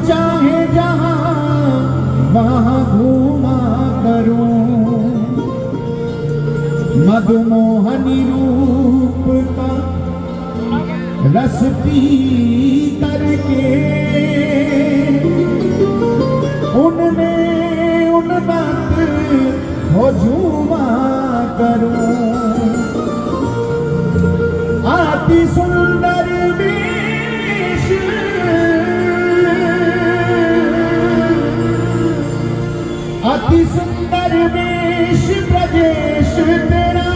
चाहे जहां वहां घूमा करूं, मधुमोहनी रूप का रस पी करके उनमें उन बात हो झूमा करूं। अति सुंदर वेश, अति सुंदर वेश ब्रजेश तेरा,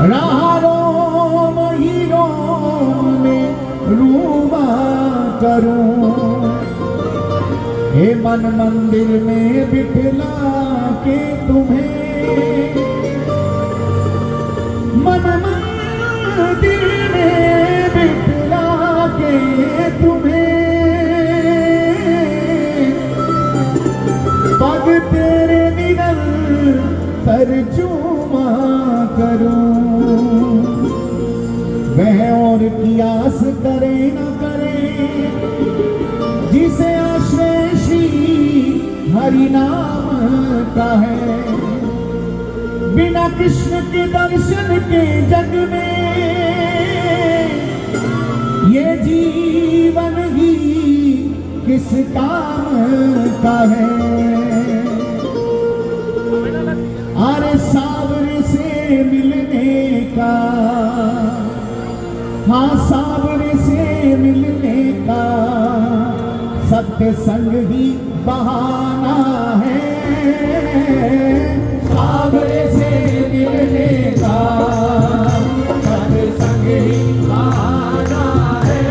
राहों ही रोम में रूबा करूं। हे मन मंदिर में बिठला के तुम्हें, मन मंदिर में बिठला के तुम्हें, पग तेरे निरंतर चूमा करूं। वह और की आस करे न करे जिसे आश्रय श्री हरि नाम का है। बिना कृष्ण के दर्शन के जग में ये जीवन ही किस काम का है। अरे सावरे से मिलने का, हाँ सावरे से मिलने का सत्य संग ही बहाना है। सावरे से मिलने का सत्य संग ही बहाना है।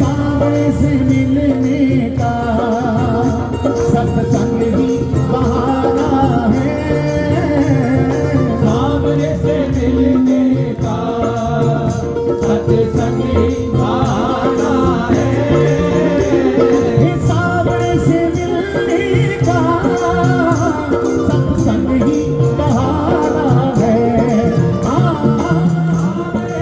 सावरे से मिलने का सत्य संग ही बहाना है। सावरे से मिलने का सत्य संग ही बहाना है। सावरे से मिलने का सत्संग ही बहाना है। सावरे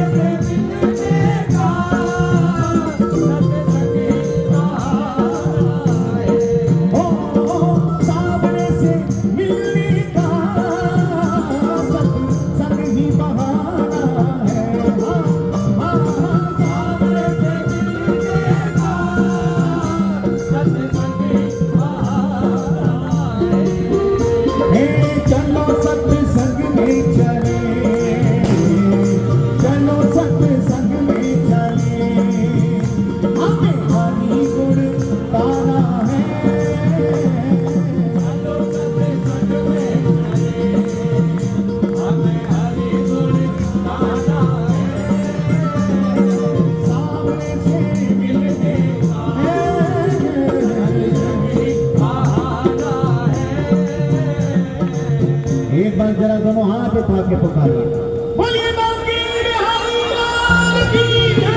से मिलने का सत्संग ही बहाना है। सावरे से मिलने का सत्संग ही बहाना है। चलो सत्संग में चले, चलो सत्संग में चले, हमें हरि गुण गाना है। चलो सत्संग में चले, हमें हरि गुण गाना है। सावरे से मिलने का एक बार जरा दोनों हाथ उठा के पुकारिए, बोलिए बांके बिहारी लाल की जय।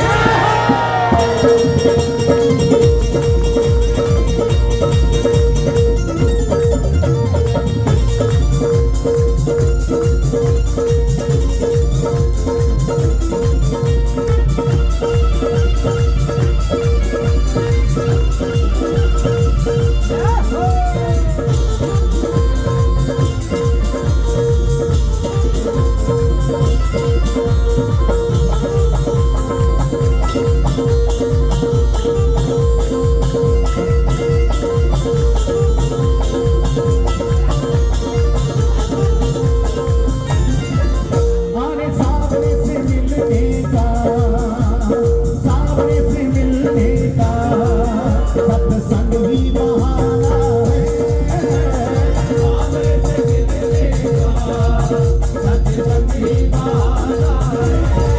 सत्संग ही बहाना है।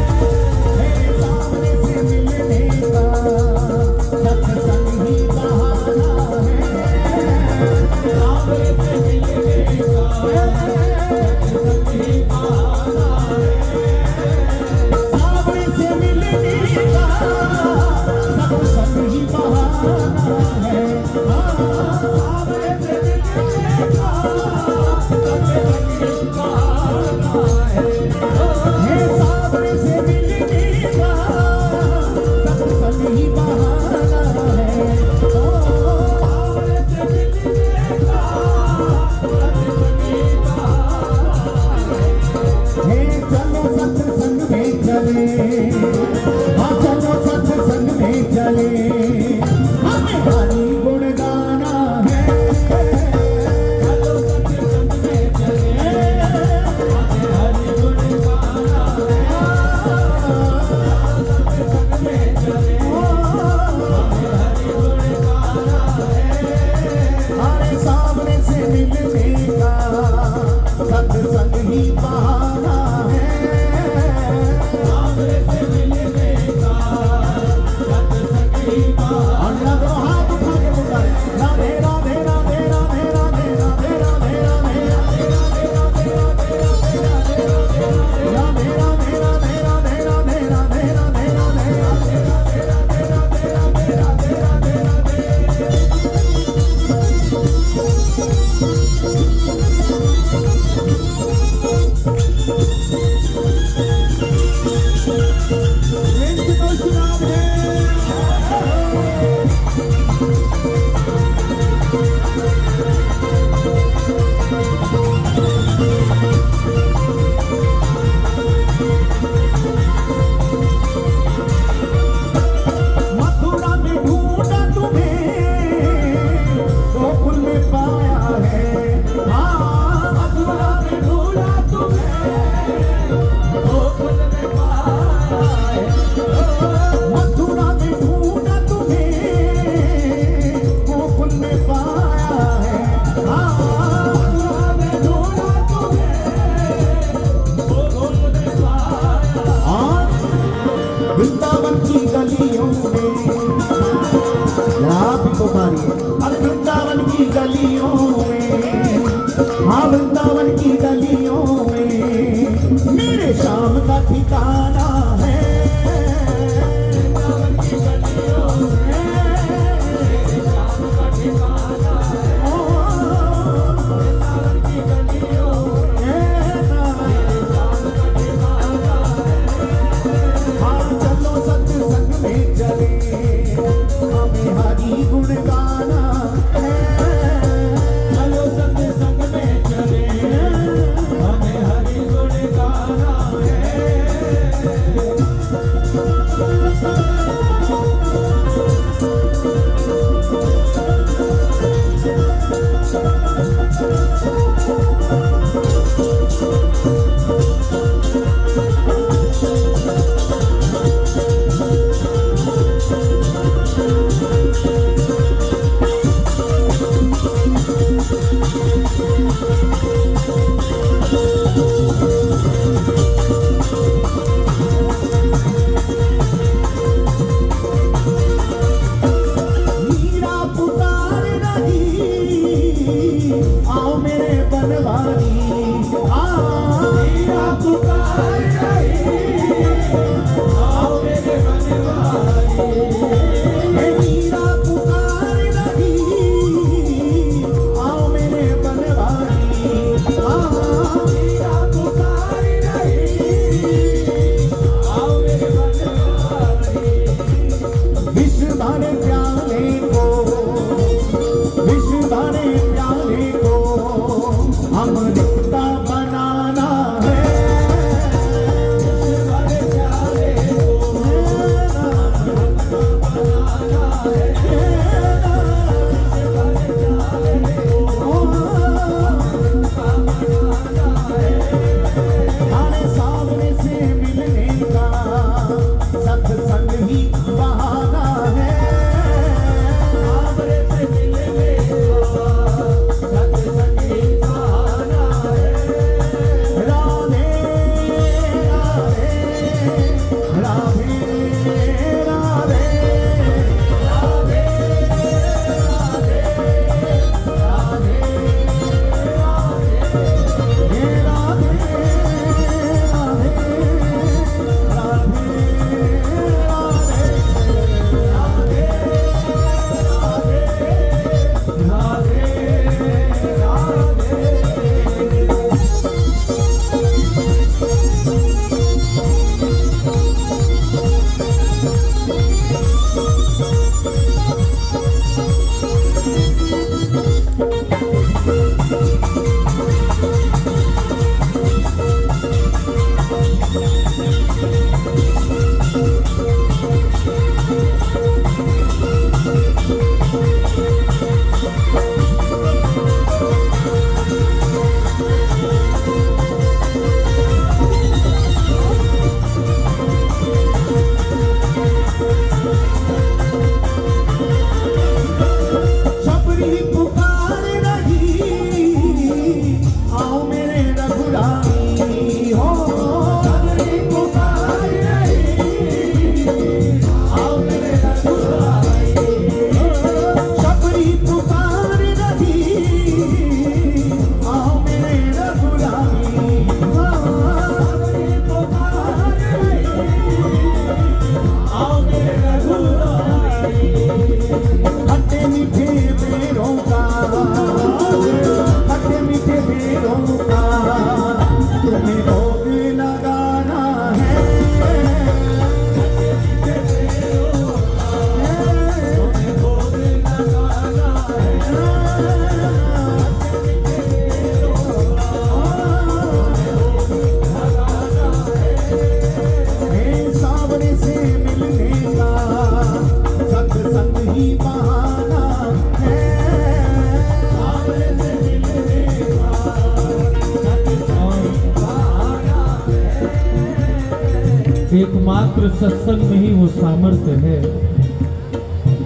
मात्र सत्संग में ही वो सामर्थ्य है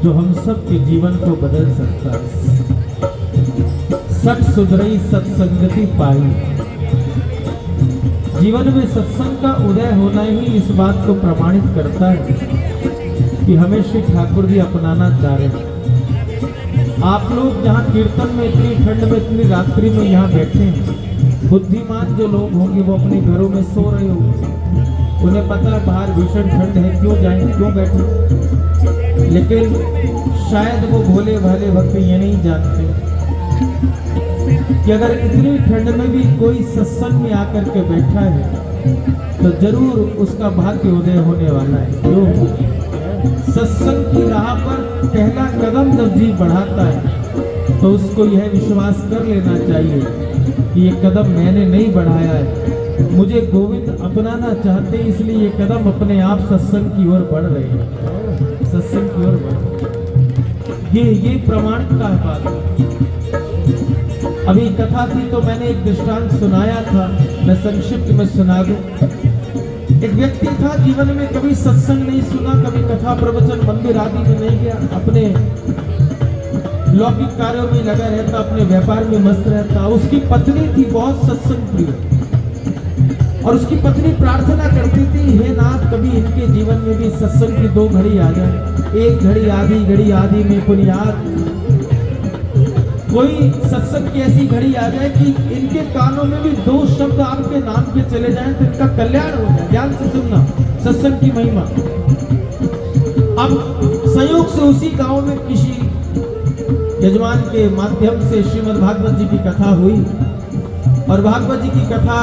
जो हम सब के जीवन को बदल सकता है। सत सुधरई सत्संगति पाई। जीवन में सत्संग का उदय होना ही इस बात को प्रमाणित करता है कि हमें श्री ठाकुर जी अपनाना चाह रहे हैं। आप लोग जहाँ कीर्तन में इतनी ठंड में इतनी रात्रि में यहाँ बैठे हैं, बुद्धिमान जो लोग होंगे वो अपने घरों में सो रहे होंगे, उन्हें पता है बाहर भीषण ठंड है, क्यों जाएंगे, क्यों बैठे। लेकिन शायद वो भोले भाले भक्त ये नहीं जानते कि अगर इतनी ठंड में भी कोई सत्संग में आकर के बैठा है तो जरूर उसका भाग्य उदय होने वाला है। क्यों? सत्संग की राह पर पहला कदम जब जीव बढ़ाता है तो उसको यह विश्वास कर लेना चाहिए कि ये कदम मैंने नहीं बढ़ाया है, मुझे गोविंद अपनाना चाहते हैं, इसलिए ये कदम अपने आप सत्संग की ओर बढ़ रहे हैं, सत्संग की ओर बढ़। ये प्रमाणित का बात है। अभी कथा थी तो मैंने एक दृष्टांत सुनाया था, मैं संक्षिप्त में सुना दूं। एक व्यक्ति था, जीवन में कभी सत्संग नहीं सुना, कभी कथा प्रवचन मंदिर आदि में नहीं गया, अपने लौकिक कार्यों में लगा रहता, अपने व्यापार में मस्त रहता। उसकी पत्नी थी बहुत सत्संग प्रिय, और उसकी पत्नी प्रार्थना करती थी, हे नाथ कभी इनके जीवन में भी सत्संग की 2 घड़ी आ जाए, एक घड़ी आधी में पुनियाद, कोई सत्संग की ऐसी घड़ी आ जाए कि इनके कानों में भी 2 शब्द आपके नाम के चले जाएं तो इनका कल्याण हो जाए। ध्यान से सुनना सत्संग की महिमा। अब संयोग से उसी गांव में किसी यजमान के माध्यम से श्रीमद् भागवत जी की कथा हुई, और भागवत जी की कथा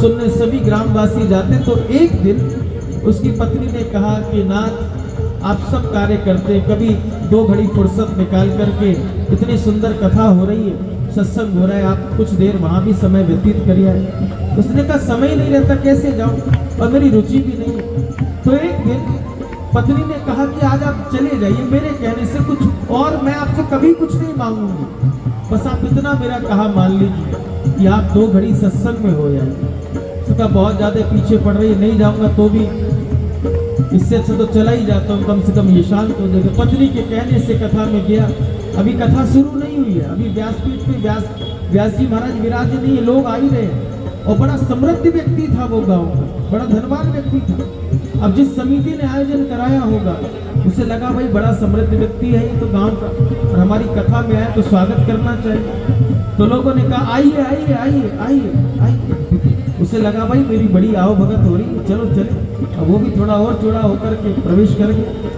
सुनने सभी ग्रामवासी जाते। तो एक दिन उसकी पत्नी ने कहा कि नाथ आप सब कार्य करते, कभी 2 घड़ी फुर्सत निकाल करके, इतनी सुंदर कथा हो रही है, सत्संग हो रहा है, आप कुछ देर वहां भी समय व्यतीत करिए। उसने कहा समय नहीं रहता, कैसे जाऊं, और मेरी रुचि भी नहीं है। तो एक दिन पत्नी ने कहा कि आज आप चले जाइए, मेरे कहने से कुछ, और मैं आपसे कभी कुछ नहीं मांगूंगी, बस आप इतना मेरा कहा मान लीजिए कि आप 2 घड़ी सत्संग में हो जाइए। उसका बहुत ज्यादा पीछे पड़ रही है, नहीं जाऊंगा तो भी इससे अच्छा तो चला ही जाता हूँ, कम से कम ये शांत हो जाएगा। पत्नी के कहने से कथा में गया। अभी कथा शुरू नहीं हुई है, अभी व्यासपीठ पे व्यास जी महाराज विराजे नहीं है, लोग आ ही रहे हैं। और बड़ा समृद्ध व्यक्ति था वो गांव का, बड़ा धनवान व्यक्ति था। अब जिस समिति ने आयोजन कराया होगा उसे लगा भाई बड़ा समृद्ध व्यक्ति है ये तो गांव का, और हमारी कथा में आया तो स्वागत करना चाहिए। तो लोगों ने कहा आइए आइए आइए आइए आइए। उसे लगा भाई मेरी बड़ी आओ भगत हो रही, चलो चले। अब वो भी थोड़ा और चौड़ा होकर के प्रवेश कर गया।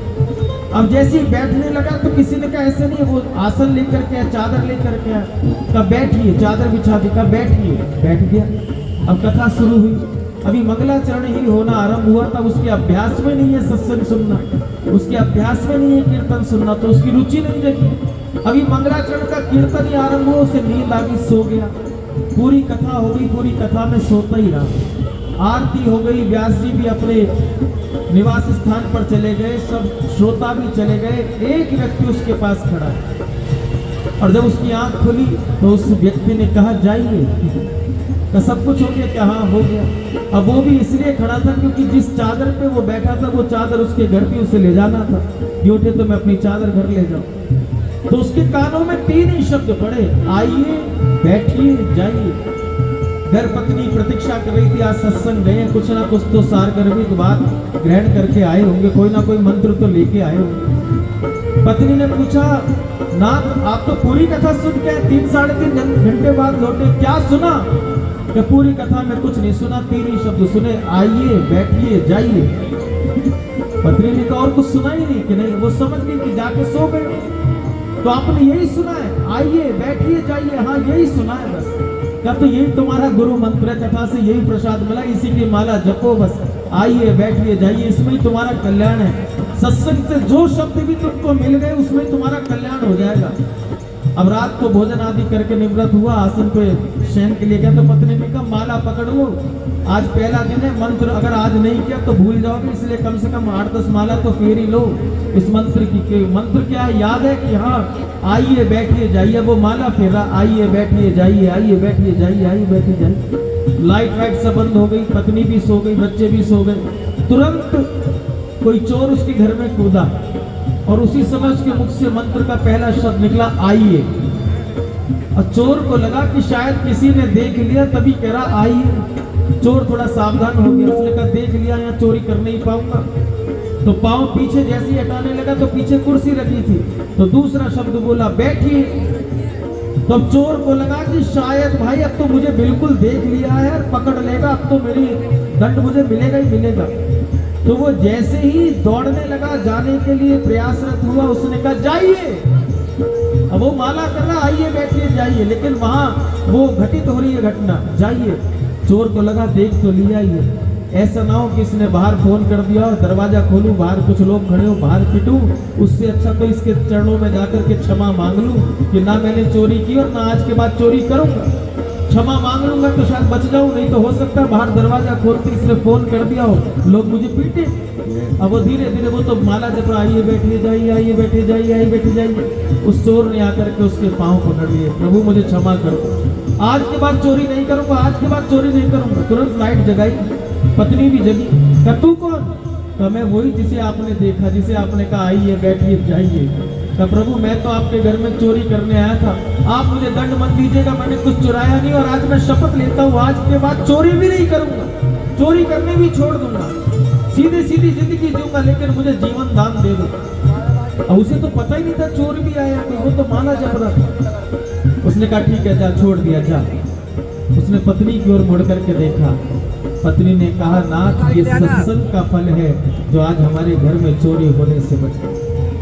अब जैसे ही बैठने लगा तो किसी ने कहा ऐसे नहीं, वो आसन लेकर के, चादर लेकर के, कहा बैठिए, चादर बिछा दी, कहा बैठिए, बैठ गया। अब कथा शुरू हुई, अभी मंगलाचरण ही होना आरंभ हुआ, तब उसके अभ्यास में नहीं है सत्संग सुनना, उसके अभ्यास में नहीं है कीर्तन सुनना, तो उसकी रुचि नहीं जगी। अभी मंगलाचरण का कीर्तन ही आरंभ हुआ, उसे नींद आ गई, सो गया। पूरी कथा हो गई, पूरी कथा में सोता ही रहा। आरती हो गई, व्यास जी भी अपने निवास स्थान पर चले गए, सब श्रोता भी चले गए। एक व्यक्ति उसके पास खड़ा है, और जब उसकी आंख खुली तो उस व्यक्ति ने कहा जाइए, तो सब कुछ हो गया, क्या हाँ हो गया। अब वो भी इसलिए खड़ा था क्योंकि जिस चादर पे वो बैठा था वो चादर उसके घर पे उसे ले जाना था। ये उठे तो मैं अपनी चादर घर ले जाऊं। तो उसके कानों में 3 ही शब्द पड़े, आइए, बैठिए, जाइए। घर पत्नी प्रतीक्षा कर रही थी, आज सत्संग गए, कुछ ना कुछ तो सारगर्भित बात ग्रहण करके आए होंगे, कोई ना कोई मंत्र तो लेके आए होंगे। पत्नी ने पूछा, नाथ आप तो पूरी कथा सुन के 3 साढ़े 3 घंटे बाद लौटे, क्या सुना? कि पूरी कथा में कुछ नहीं सुना, 3 ही शब्द सुने, आइए, बैठिए, जाइए। पत्नी ने कहा और कुछ सुना ही नहीं? कि नहीं, वो समझ गई कि जाके सो गए। तो आपने यही सुना है, आइए, बैठिए, जाइए? हाँ यही सुना है बस। क्या तो यही तुम्हारा गुरु मंत्र है, कथा से यही प्रसाद मिला, इसी की माला जपो बस, आइए, बैठिए, जाइए, इसमें ही तुम्हारा कल्याण है। सत्संग से जो शब्द भी तुमको मिल गए उसमें तुम्हारा कल्याण हो जाएगा। अब रात को भोजन आदि करके निवृत्त हुआ, आसन पे शयन के लिए गया, तो पत्नी ने कहा माला पकड़ लो, आज पहला दिन है, मंत्र अगर आज नहीं किया तो भूल जाओगे, इसलिए कम से कम 8-10 माला तो फेर ही लो इस मंत्र की। मंत्र क्या है, याद है कि हाँ आइए, बैठिए, जाइए। वो माला फेरा, आइए, बैठिए, जाइए, आइए, बैठिए, जाइए, आइए, बैठिए, जाइए। लाइट वाइट सब बंद हो गई, पत्नी भी सो गई, बच्चे भी सो गए। तुरंत कोई चोर उसके घर में कूदा और उसी समय उसके मुख से मंत्र का पहला शब्द निकला, आइए। और चोर को लगा कि शायद किसी ने देख लिया तभी कह रहा आइए। चोर थोड़ा सावधान हो गया, उसने कहा देख लिया, यहाँ चोरी कर नहीं पाऊंगा। तो पांव पीछे जैसे ही हटाने लगा तो पीछे कुर्सी रखी थी, तो दूसरा शब्द बोला, बैठिए। तो चोर को लगा कि शायद भाई अब तो मुझे बिल्कुल देख लिया है और पकड़ लेगा, अब तो मेरी दंड मुझे मिलेगा ही मिलेगा। तो वो जैसे ही दौड़ने लगा, जाने के लिए प्रयासरत हुआ, उसने कहा जाइए। अब वो माला कर रहा, आइए बैठिए जाइए, लेकिन वहां वो घटित हो रही है घटना, जाइए। चोर को लगा देख तो लिया ही है, ऐसा ना हो कि इसने बाहर फोन कर दिया और दरवाजा खोलूं, बाहर कुछ लोग खड़े हो, बाहर पिटूं, उससे अच्छा तो इसके चरणों में जाकर के क्षमा मांग लूं कि ना मैंने चोरी की और ना आज के बाद चोरी करूंगा। क्षमा मांग लूंगा तो शायद बच जाऊं, नहीं तो हो सकता है बाहर दरवाजा खोलते इसने फोन कर दिया हो, लोग मुझे पीटे। अब वो धीरे धीरे वो तो माला जप रहा, आइए बैठिए जाइए, आइए बैठे जाइए, आइए बैठे जाइए। उस चोर ने आकर के उसके पांव पकड़ लिए, प्रभु मुझे क्षमा करो, आज के बाद चोरी नहीं करूंगा, आज के बाद चोरी नहीं करूंगा। तुरंत लाइट जगाई, पत्नी भी जगी। कहा तू कौन? कहा मैं वही जिसे आपने देखा, जिसे आपने कहा आइए बैठिए जाइए। कहा प्रभु मैं तो आपके घर में चोरी करने आया था, आप मुझे दंड मत दीजिएगा, मैंने कुछ चुराया नहीं और आज मैं शपथ लेता हूँ आज के बाद चोरी भी नहीं करूंगा, चोरी करने भी छोड़ दूंगा, सीधी सीधी जिंदगी जीऊंगा, लेकिन मुझे जीवन दान दे दो। अब उसे तो पता ही नहीं था चोर भी आया, तो वो तो माला जप रहा था। उसने कहा ठीक है जा, छोड़ दिया जा। उसने पत्नी की ओर मुड़ करके देखा, पत्नी ने कहा नाथ ये सत्संग का फल है जो आज हमारे घर में चोरी होने से बचा।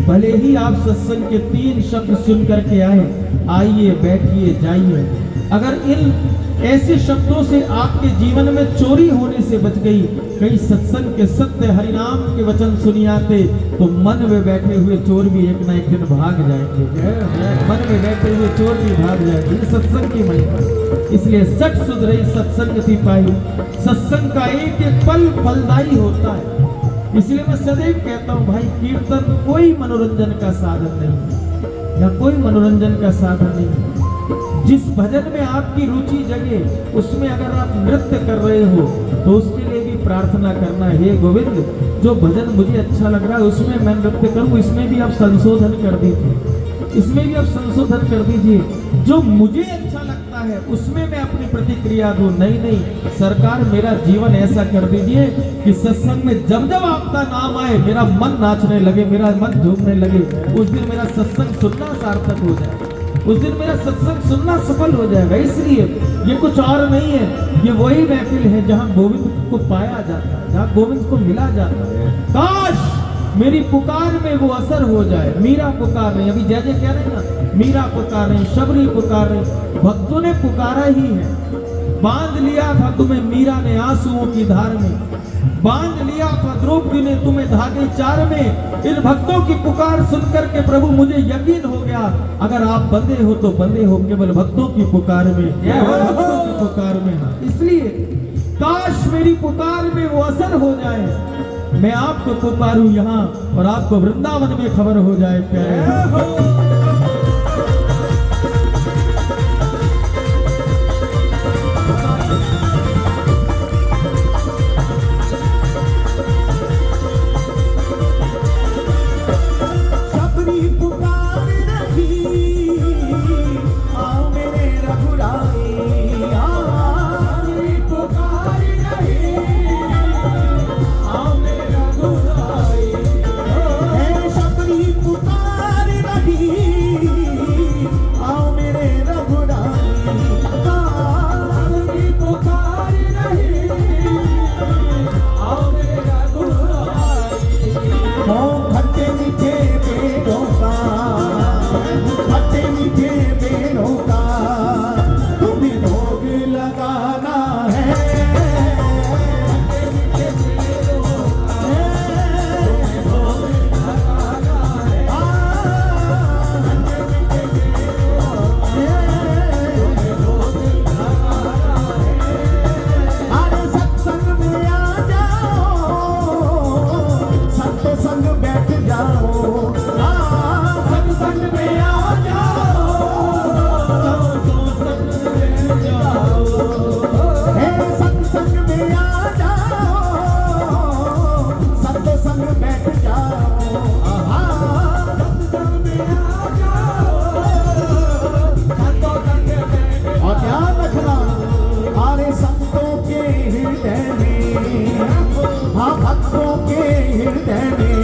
भले ही आप सत्संग के 3 शब्द सुन करके आए, आइए बैठिए जाइए, अगर इन ऐसे शब्दों से आपके जीवन में चोरी होने से बच गई, कहीं सत्संग के सत्य हरिनाम के वचन सुनी आते तो मन में बैठे हुए चोर भी एक ना एक दिन भाग जाएंगे। मन में बैठे हुए चोर भी भाग जाएंगे, सत्संग की महिमा। इसलिए सठ सुध रही सत्संग थी पाई, सत्संग का एक एक पल फलदायी होता है। इसलिए मैं सदैव कहता हूँ भाई, कीर्तन कोई मनोरंजन का साधन नहीं, या कोई मनोरंजन का साधन नहीं। जिस भजन में आपकी रुचि जगे उसमें अगर आप नृत्य कर रहे हो तो उसके लिए भी प्रार्थना करना, हे गोविंद जो भजन मुझे अच्छा लग रहा है उसमें मैं नृत्य करूं, इसमें भी आप संशोधन कर दीजिए, इसमें भी आप संशोधन कर दीजिए। जो मुझे अच्छा लगता है उसमें मैं अपनी प्रतिक्रिया दूं, नहीं सरकार मेरा जीवन ऐसा कर दीजिए कि सत्संग में जब जब आपका नाम आए मेरा मन नाचने लगे, मेरा मन झूमने लगे, उस दिन मेरा सत्संग सुनना सार्थक हो जाए, उस दिन मेरा सत्संग सुनना सफल हो जाएगा। इसलिए ये कुछ और नहीं है, ये वही महफिल है जहाँ गोविंद को पाया जाता है, जहाँ गोविंद को मिला जाता है। काश मेरी पुकार में वो असर हो जाए। मीरा पुकार रही, अभी जय जय कह रहे हैं ना, मीरा पुकार रही, शबरी पुकार रही, भक्तों ने पुकारा ही है। बांध लिया था तुम्हें मीरा ने आंसुओं की धार में, बांध लिया था द्रौपदी ने तुम्हें धागे 4 में। इन भक्तों की पुकार सुनकर के प्रभु मुझे यकीन हो गया, अगर आप बंधे हो तो बंधे हो केवल भक्तों की पुकार में, भक्तों की पुकार में। इसलिए काश मेरी पुकार में वो असर हो जाए, मैं आपको पुकारूं यहाँ और आपको वृंदावन में खबर हो जाए प्यारे। पुकार रही के हृदय में